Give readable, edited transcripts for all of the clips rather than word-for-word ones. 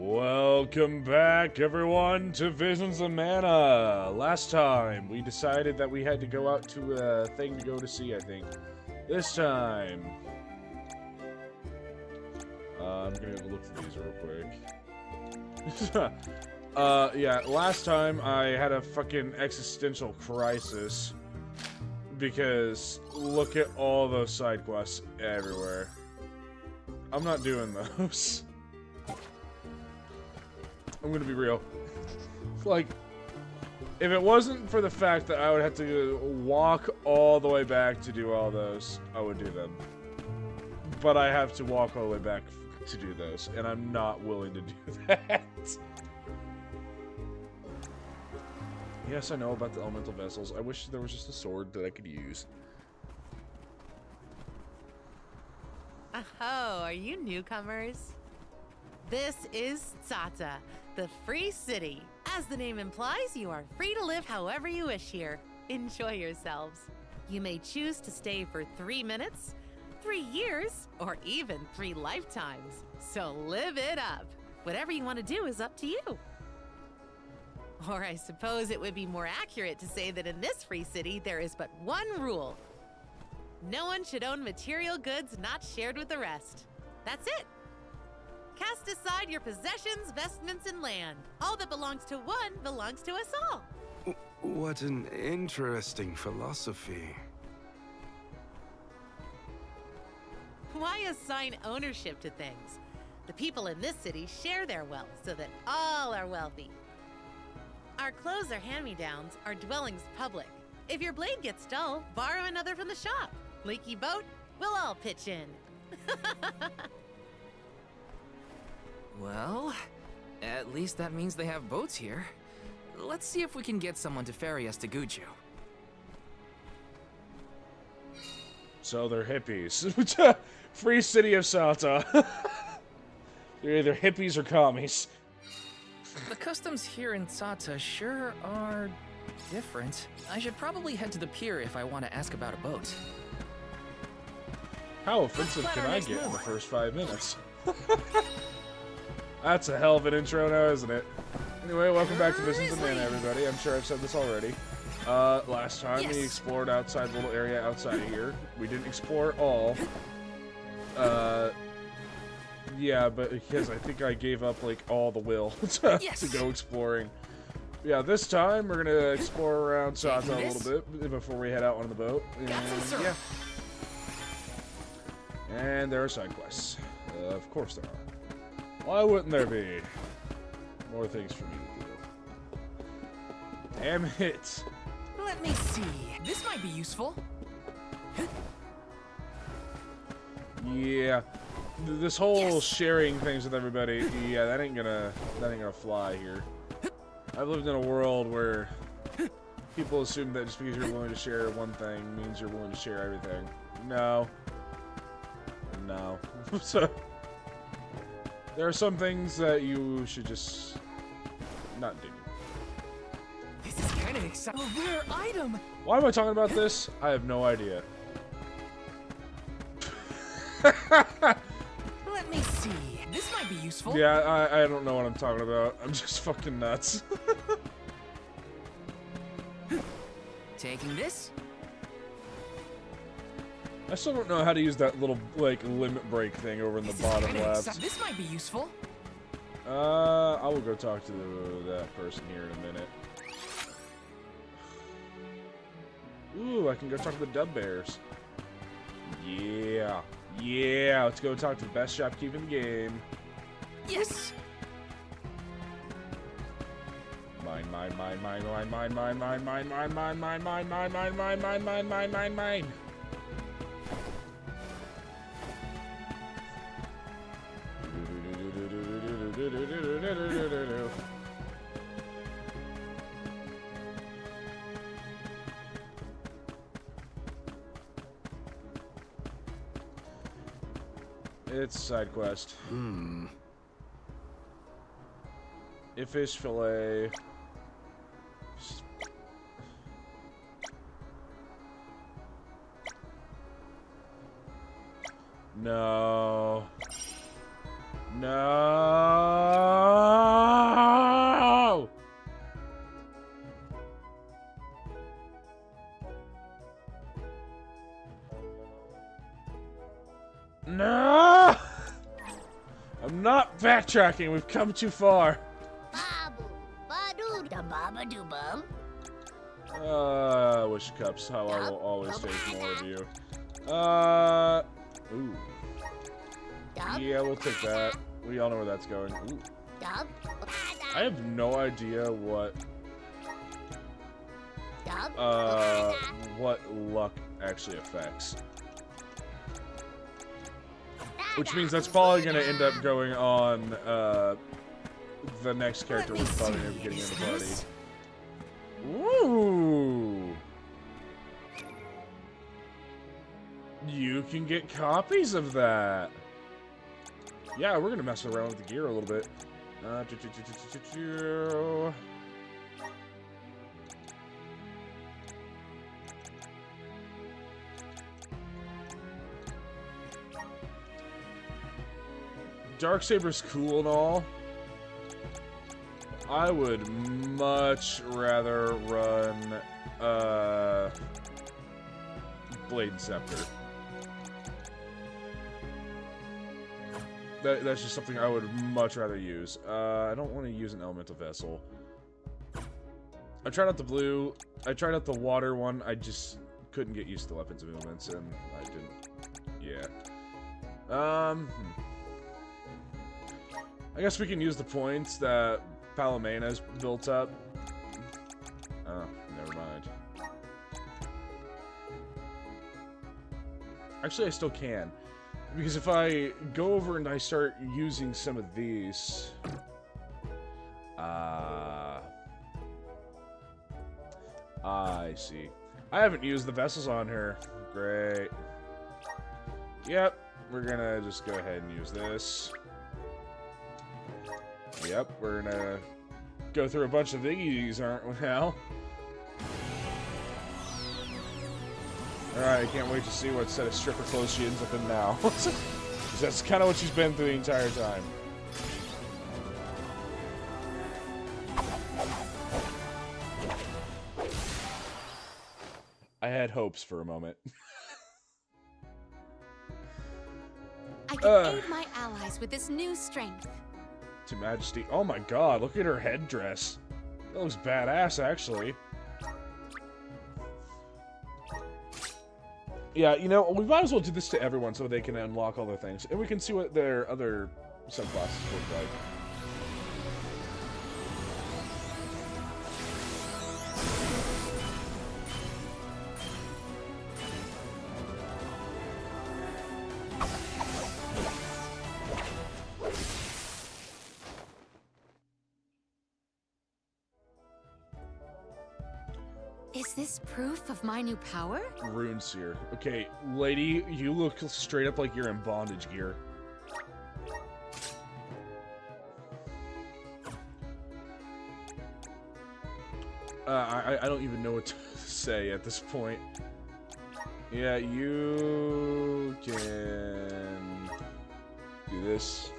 Welcome back, everyone, to Visions of Mana. Last time, we decided that we had to go out to a thing to go to see, I think. This time... I'm gonna look through these real quick. Yeah, last time I had a fucking existential crisis. Because look at all those side quests everywhere. I'm not doing those. I'm gonna be real. Like, if it wasn't for the fact that I would have to walk all the way back to do all those, I would do them. But I have to walk all the way back to do those, and I'm not willing to do that. Yes, I know about the elemental vessels. I wish there was just a sword that I could use. Oh, are you newcomers? This is Tsaata, the free city. As the name implies, you are free to live however you wish here. Enjoy yourselves. You may choose to stay for 3 minutes, 3 years, or even 3 lifetimes. So live it up. Whatever you want to do is up to you. Or I suppose it would be more accurate to say that in this free city, there is but one rule. No one should own material goods not shared with the rest. That's it. Cast aside your possessions, vestments, and land. All that belongs to one belongs to us all. What an interesting philosophy. Why assign ownership to things? The people in this city share their wealth so that all are wealthy. Our clothes are hand-me-downs, our dwellings public. If your blade gets dull, borrow another from the shop. Leaky boat, we'll all pitch in. Well, at least that means they have boats here. Let's see if we can get someone to ferry us to Guju. So they're hippies. Free City of Tsaata. They're either hippies or commies. The customs here in Tsaata sure are different. I should probably head to the pier if I want to ask about a boat. How offensive can I get in the first 5 minutes? That's a hell of an intro now, isn't it? Anyway, welcome back to Visions of Mana, everybody. I'm sure I've said this already. Last time we explored outside the little area outside of here. We didn't explore all. Yeah, but because I think I gave up, like, all the will to go exploring. Yeah, this time we're gonna explore around Tsaata a little bit before we head out on the boat. And, yeah. And there are side quests. Of course there are. Why wouldn't there be? More things for me to do. Damn it. Let me see. This might be useful. Yeah. This whole sharing things with everybody, yeah, that ain't gonna fly here. I've lived in a world where people assume that just because you're willing to share one thing means you're willing to share everything. No. No. So, there are some things that you should just not do. This is kind of exciting. A rare item. Why am I talking about this? I have no idea. Let me see. This might be useful. Yeah, I don't know what I'm talking about. I'm just fucking nuts. Taking this. I still don't know how to use that little, like, limit break thing over in the bottom left. This might be useful. I will go talk to that person here in a minute. Ooh, I can go talk to the Dub Bears. Yeah. Yeah, let's go talk to the best shopkeep in the game. Yes. Mine. It's a side quest. A fish fillet. No. No. Backtracking, we've come too far. Babu, badu, da baba do bum. Wish cups, how I will always take more of you. Ooh. Yeah, we'll take that. We all know where that's going. Ooh. Dub. I have no idea what luck actually affects. Which means that's probably gonna end up going on the next character we're probably gonna be getting in the party. Ooh. You can get copies of that. Yeah, we're gonna mess around with the gear a little bit. Darksaber's cool and all. I would much rather run Blade and Scepter. That's just something I would much rather use. I don't want to use an elemental vessel. I tried out the blue. I tried out the water one. I just couldn't get used to weapons movements, and I didn't. Yeah. I guess we can use the points that Palomena's built up. Oh, never mind. Actually, I still can. Because if I go over and I start using some of these... I see. I haven't used the vessels on her. Great. Yep, we're gonna just go ahead and use this. Yep, we're gonna go through a bunch of these, aren't we now? Alright, I can't wait to see what set of stripper clothes she ends up in now. That's kind of what she's been through the entire time. I had hopes for a moment. I can aid my allies with this new strength. To Majesty. Oh my god, look at her headdress. That looks badass, actually. Yeah, you know, we might as well do this to everyone so they can unlock all their things. And we can see what their other subclasses look like. Is this proof of my new power? Rune Seer. Okay, lady, you look straight up like you're in bondage gear. I don't even know what to say at this point. Yeah, you can do this.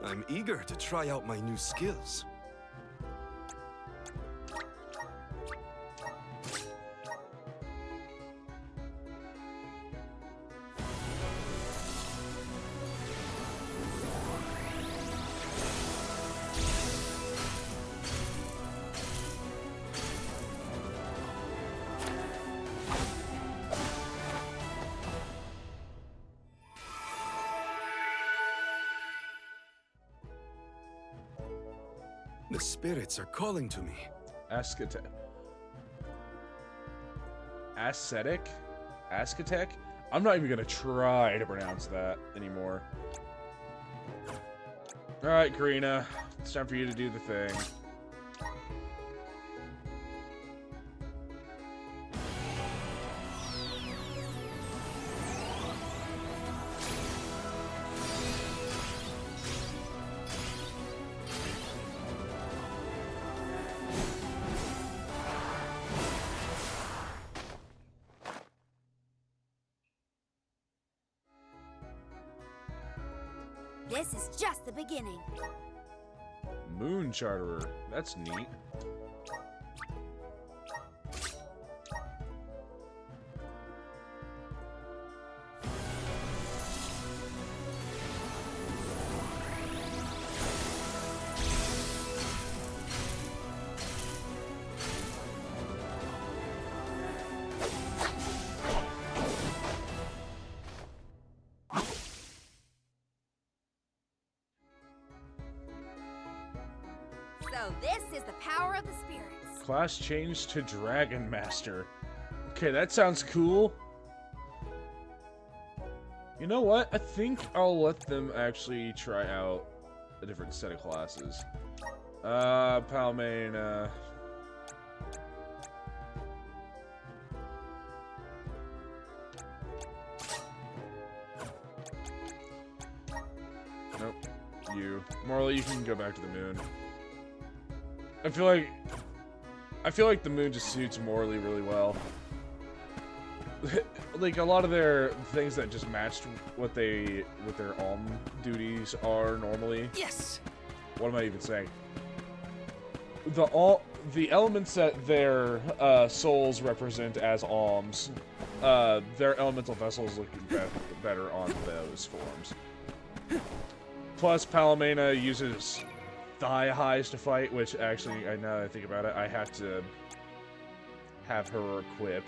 I'm eager to try out my new skills. The spirits are calling to me. Ascetic? Ascetic? I'm not even gonna try to pronounce that anymore. Alright, Karina. It's time for you to do the thing. This is just the beginning. Moon Charterer. That's neat. So this is the power of the spirits. Class changed to Dragon Master. Okay, that sounds cool. You know what? I think I'll let them actually try out a different set of classes. Palmain, Nope. You. Morley, you can go back to the moon. I feel like the moon just suits Morley really well. Like a lot of their things that just matched what their duties are normally. Yes! What am I even saying? The elements that their souls represent as alms, their elemental vessels look better on those forms. Plus, Palomena uses thigh highs to fight, which actually, now that I think about it, I have to have her equip.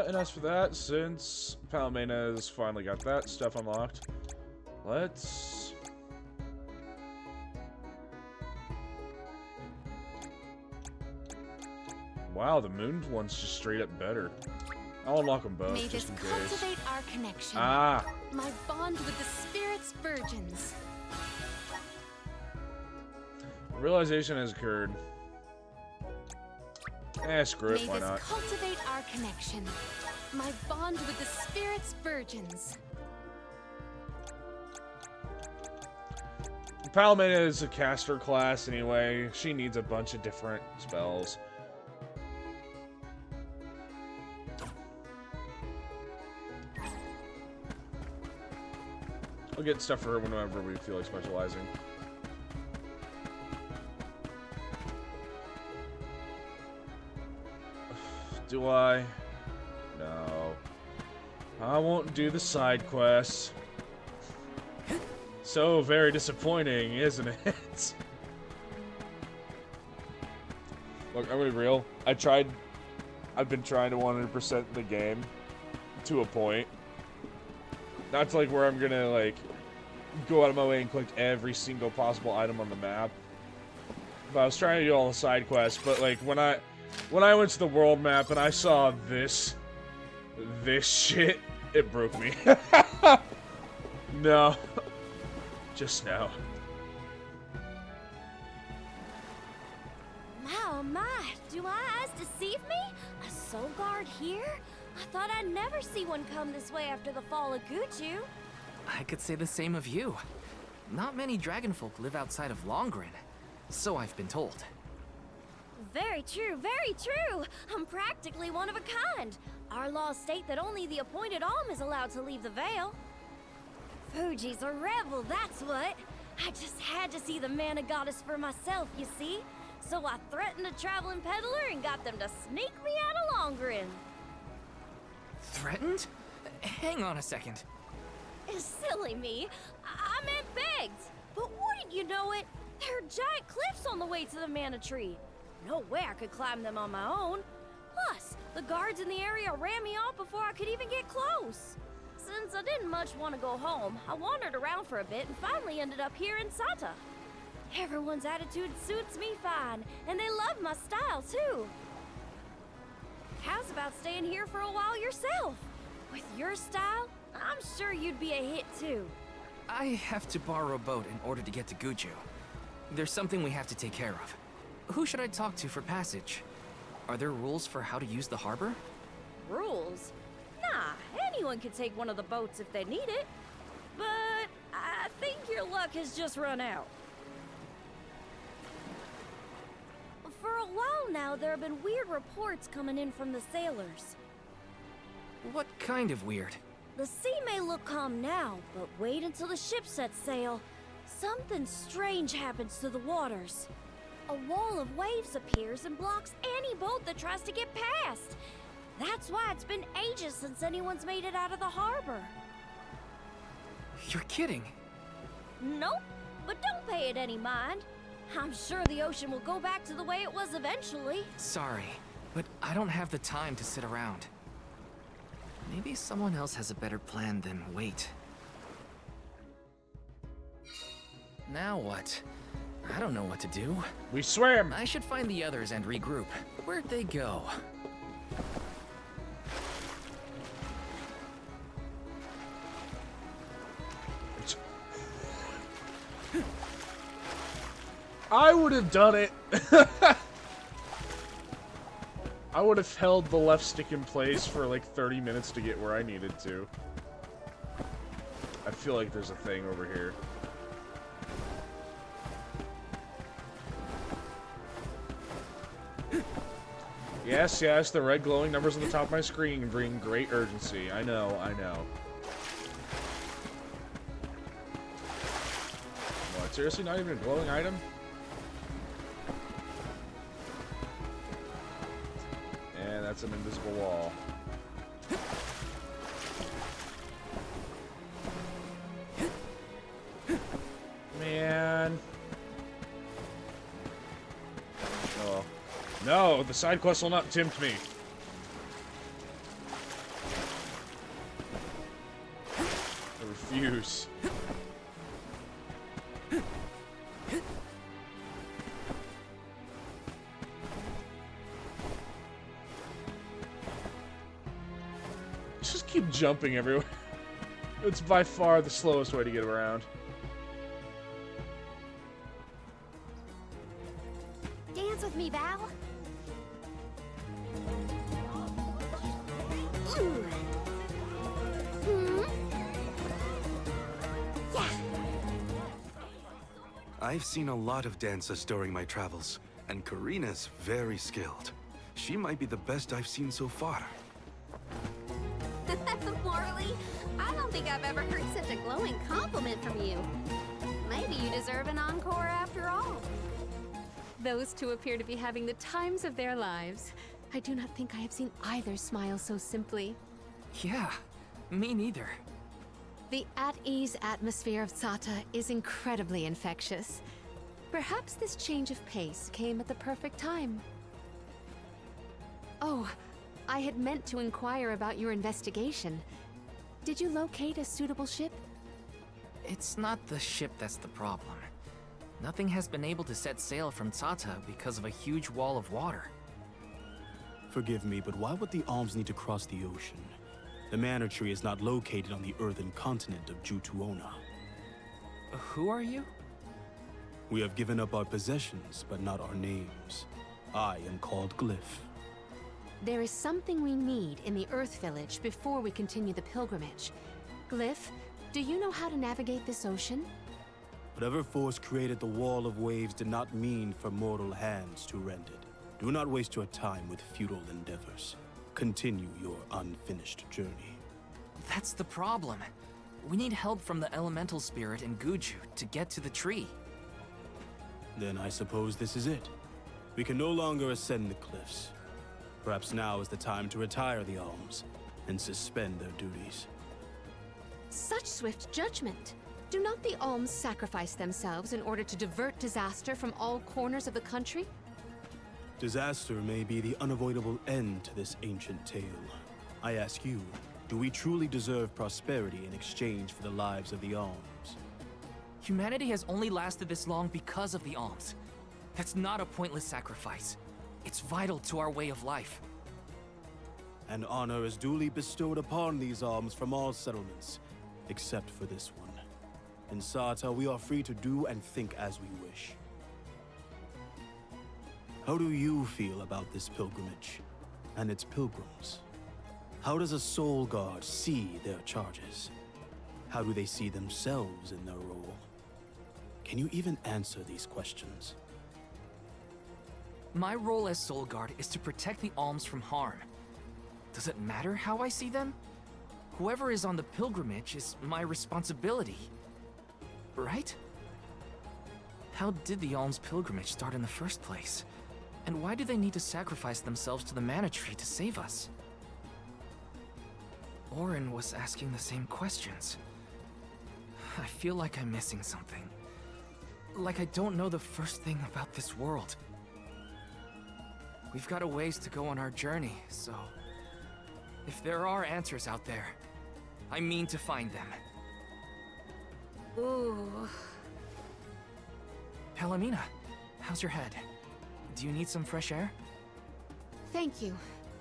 And as for that, since Palomena's finally got that stuff unlocked, let's... Wow, the moon one's just straight up better. I'll unlock them both, May just this in case. cultivate our connection. Ah! My bond with the spirits virgins. Realization has occurred. Screw it, May why this not? cultivate our connection. My bond with the spirits virgins. Palomena is a caster class anyway. She needs a bunch of different spells. I'll get stuff for her whenever we feel like specializing. Do I? No. I won't do the side quests. So very disappointing, isn't it? Look, I'm gonna be real. I've been trying to 100% the game to a point. Not to like where I'm gonna like go out of my way and collect every single possible item on the map. But I was trying to do all the side quests, but like when I went to the world map and I saw this shit, it broke me. No. Just no. Oh my, do my eyes deceive me? A soul guard here? I thought I'd never see one come this way after the fall of Guju. I could say the same of you. Not many dragonfolk live outside of Longren, so I've been told. Very true, very true. I'm practically one of a kind. Our laws state that only the appointed alm is allowed to leave the Vale. Fuji's a rebel, that's what. I just had to see the mana goddess for myself, you see. So I threatened a traveling peddler and got them to sneak me out of Longren. Threatened? Hang on a second. It's silly me. I meant begged. But wouldn't you know it? There are giant cliffs on the way to the mana tree. No way I could climb them on my own. Plus, the guards in the area ran me off before I could even get close. Since I didn't much want to go home, I wandered around for a bit and finally ended up here in Tsaata. Everyone's attitude suits me fine, and they love my style too. How's about staying here for a while yourself? With your style, I'm sure you'd be a hit too. I have to borrow a boat in order to get to Guju. There's something we have to take care of. Who should I talk to for passage? Are there rules for how to use the harbor? Rules? Nah, anyone can take one of the boats if they need it. But I think your luck has just run out. For a while now, there have been weird reports coming in from the sailors. What kind of weird? The sea may look calm now, but wait until the ship sets sail. Something strange happens to the waters. A wall of waves appears and blocks any boat that tries to get past. That's why it's been ages since anyone's made it out of the harbor. You're kidding. Nope, but don't pay it any mind. I'm sure the ocean will go back to the way it was eventually. Sorry, but I don't have the time to sit around. Maybe someone else has a better plan than wait. Now what? I don't know what to do. We swam! I should find the others and regroup. Where'd they go? I would have done it. I would have held the left stick in place for like 30 minutes to get where I needed to. I feel like there's a thing over here. Yes, yes, the red glowing numbers on the top of my screen bring great urgency. I know, I know. What, seriously, not even a glowing item? And that's an invisible wall. Man. Oh. No, the side quest will not tempt me. I refuse. Just keep jumping everywhere. It's by far the slowest way to get around. Dance with me, Val. I've seen a lot of dancers during my travels, and Karina's very skilled. She might be the best I've seen so far. Morley, I don't think I've ever heard such a glowing compliment from you. Maybe you deserve an encore after all. Those two appear to be having the times of their lives. I do not think I have seen either smile so simply. Yeah, me neither. The at-ease atmosphere of Tsaata is incredibly infectious. Perhaps this change of pace came at the perfect time. Oh, I had meant to inquire about your investigation. Did you locate a suitable ship? It's not the ship that's the problem. Nothing has been able to set sail from Tsaata because of a huge wall of water. Forgive me, but why would the alms need to cross the ocean? The manor tree is not located on the earthen continent of Jutuona. Who are you? We have given up our possessions, but not our names. I am called Glyph. There is something we need in the Earth Village before we continue the pilgrimage. Glyph, do you know how to navigate this ocean? Whatever force created the wall of waves did not mean for mortal hands to rend it. Do not waste your time with futile endeavors. Continue your unfinished journey. That's the problem. We need help from the elemental spirit in Guju to get to the tree. Then I suppose this is it. We can no longer ascend the cliffs. Perhaps now is the time to retire the alms and suspend their duties. Such swift judgment! Do not the alms sacrifice themselves in order to divert disaster from all corners of the country? Disaster may be the unavoidable end to this ancient tale. I ask you, do we truly deserve prosperity in exchange for the lives of the alms? Humanity has only lasted this long because of the alms. That's not a pointless sacrifice. It's vital to our way of life. And honor is duly bestowed upon these alms from all settlements, except for this one. In Tsaata, we are free to do and think as we wish. How do you feel about this pilgrimage and its pilgrims? How does a soul guard see their charges? How do they see themselves in their role? Can you even answer these questions? My role as Soul Guard is to protect the alms from harm. Does it matter how I see them? Whoever is on the pilgrimage is my responsibility. Right? How did the alms pilgrimage start in the first place? And why do they need to sacrifice themselves to the mana tree to save us? Orin was asking the same questions. I feel like I'm missing something. Like I don't know the first thing about this world. We've got a ways to go on our journey, so... if there are answers out there, I mean to find them. Ooh. Palomina, how's your head? Do you need some fresh air? Thank you.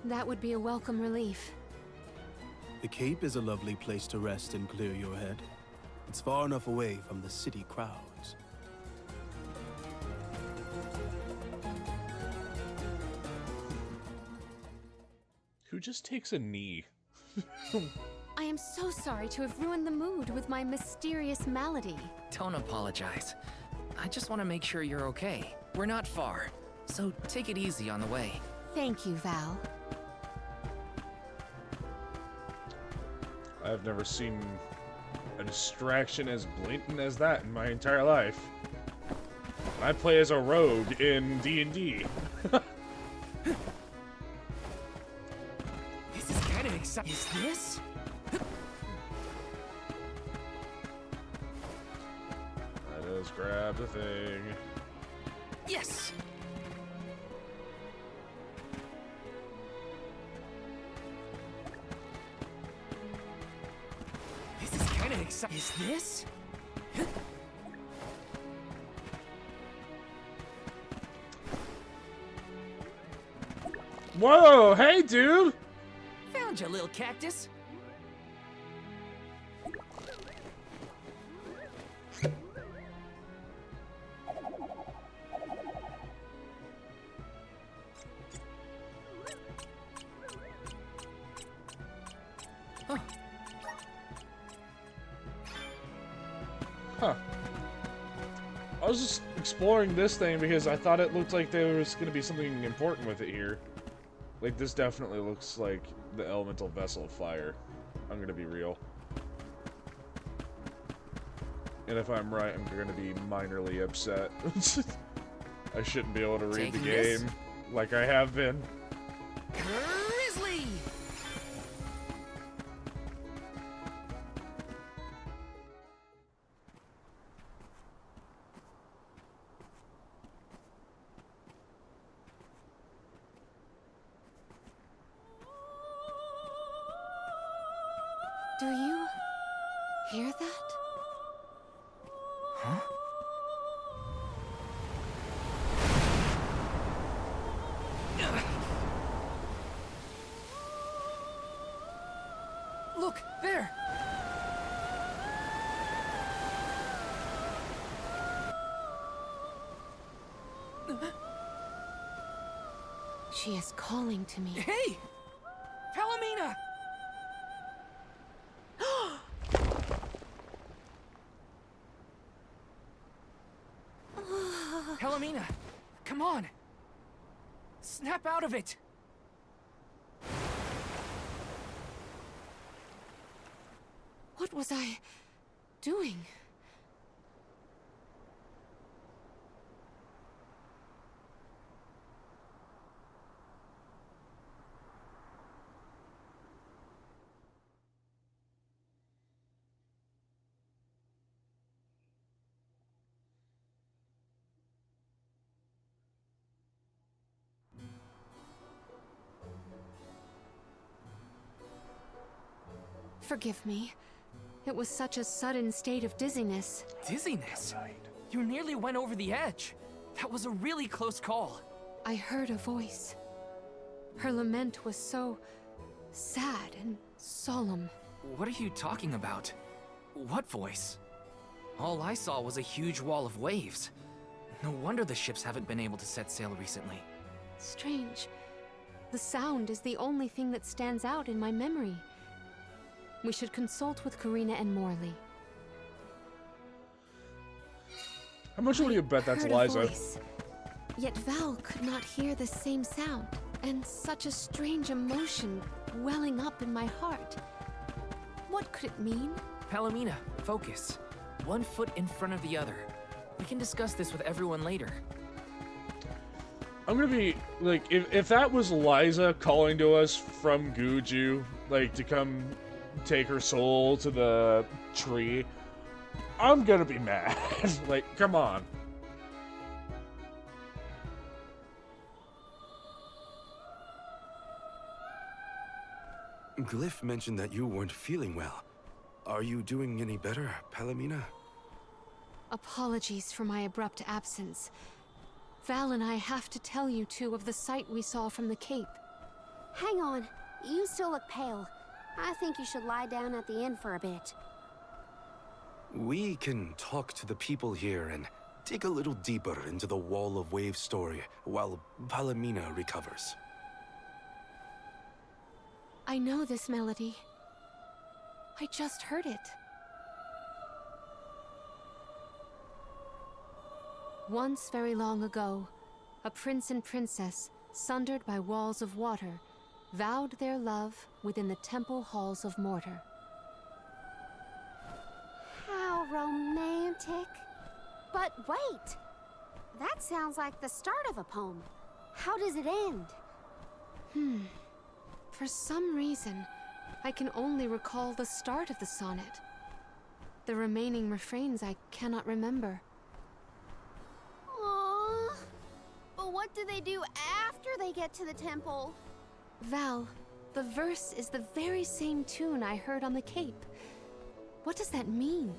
That would be a welcome relief. The Cape is a lovely place to rest and clear your head. It's far enough away from the city crowds. Who just takes a knee? I am so sorry to have ruined the mood with my mysterious malady. Don't apologize. I just want to make sure you're okay. We're not far, so take it easy on the way. Thank you, Val. I've never seen a distraction as blatant as that in my entire life. I play as a rogue in D&D. This is kind of exciting. Is this? I just grabbed the thing. Yes! This is kind of exciting. Is this? Whoa, hey dude! Found you, little cactus. Huh. I was just exploring this thing because I thought it looked like there was going to be something important with it here. Like, this definitely looks like the elemental vessel of fire. I'm going to be real. And if I'm right, I'm going to be minorly upset. I shouldn't be able to read the Taking this? game like I have been. Grizzly! Do you hear that? Huh? Look, there! She is calling to me. Hey! Palomina! Palomina, come on! Snap out of it! What was I doing? Forgive me. It was such a sudden state of dizziness. Dizziness? You nearly went over the edge. That was a really close call. I heard a voice. Her lament was so sad and solemn. What are you talking about? What voice? All I saw was a huge wall of waves. No wonder the ships haven't been able to set sail recently. Strange. The sound is the only thing that stands out in my memory. We should consult with Karina and Morley. How much would you bet that's Heard a Liza? voice, yet Val could not hear the same sound, and such a strange emotion welling up in my heart. What could it mean? Palomina, focus. One foot in front of the other. We can discuss this with everyone later. I'm gonna be, like, if that was Liza calling to us from Guju, like, to come take her soul to the tree, I'm gonna be mad. Like, come on. Glyph mentioned that you weren't feeling well. Are you doing any better, Palomina? Apologies for my abrupt absence. Val and I have to tell you two of the sight we saw from the Cape. Hang on. You still look pale. I think you should lie down at the inn for a bit. We can talk to the people here and dig a little deeper into the Wall of Waves story while Palomina recovers. I know this melody. I just heard it. Once very long ago, a prince and princess, sundered by walls of water, vowed their love within the temple halls of mortar. How romantic. But wait! That sounds like the start of a poem. How does it end? For some reason, I can only recall the start of the sonnet. The remaining refrains I cannot remember. Aww. But what do they do after they get to the temple? Val, the verse is the very same tune I heard on the Cape. What does that mean?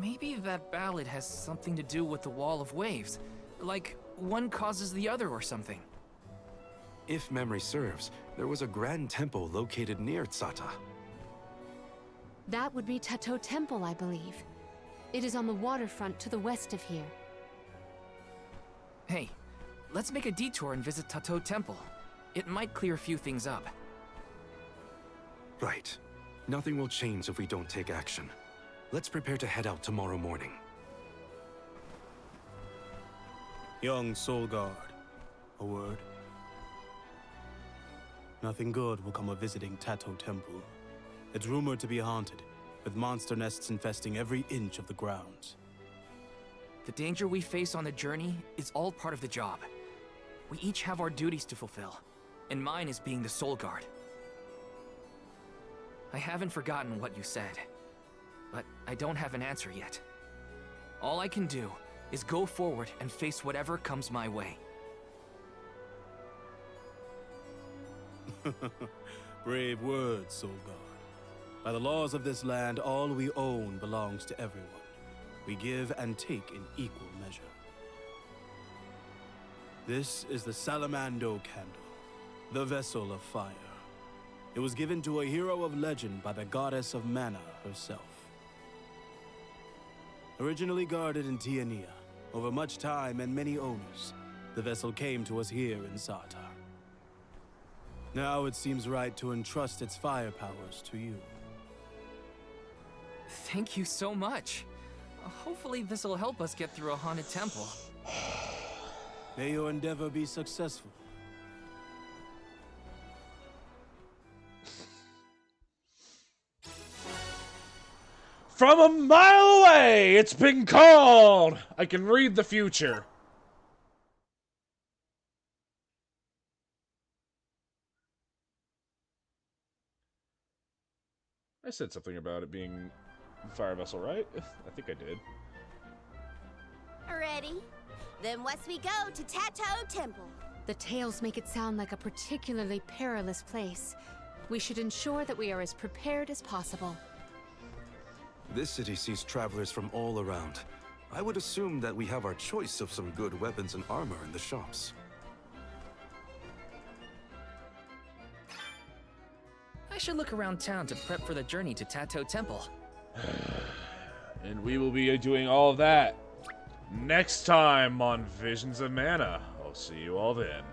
Maybe that ballad has something to do with the Wall of Waves. Like, one causes the other or something. If memory serves, there was a grand temple located near Tsaata. That would be Tato Temple, I believe. It is on the waterfront to the west of here. Hey, let's make a detour and visit Tato Temple. It might clear a few things up. Right. Nothing will change if we don't take action. Let's prepare to head out tomorrow morning. Young Soul Guard, a word? Nothing good will come of visiting Tato Temple. It's rumored to be haunted, with monster nests infesting every inch of the grounds. The danger we face on the journey is all part of the job. We each have our duties to fulfill, and mine is being the Soul Guard. I haven't forgotten what you said, but I don't have an answer yet. All I can do is go forward and face whatever comes my way. Brave words, Soul Guard. By the laws of this land, all we own belongs to everyone. We give and take in equal measure. This is the Salamando Candle, the vessel of fire. It was given to a hero of legend by the goddess of mana herself. Originally guarded in Tiania, over much time and many owners, the vessel came to us here in Tsaata. Now it seems right to entrust its fire powers to you. Thank you so much. Hopefully this'll help us get through a haunted temple. May your endeavor be successful. From a mile away, it's been called! I can read the future. I said something about it being a fire vessel, right? I think I did. Ready? Then must we go to Tato Temple? The tales make it sound like a particularly perilous place. We should ensure that we are as prepared as possible. This city sees travelers from all around. I would assume that we have our choice of some good weapons and armor in the shops. I should look around town to prep for the journey to Tato Temple. And we will be doing all of that next time on Visions of Mana. I'll see you all then.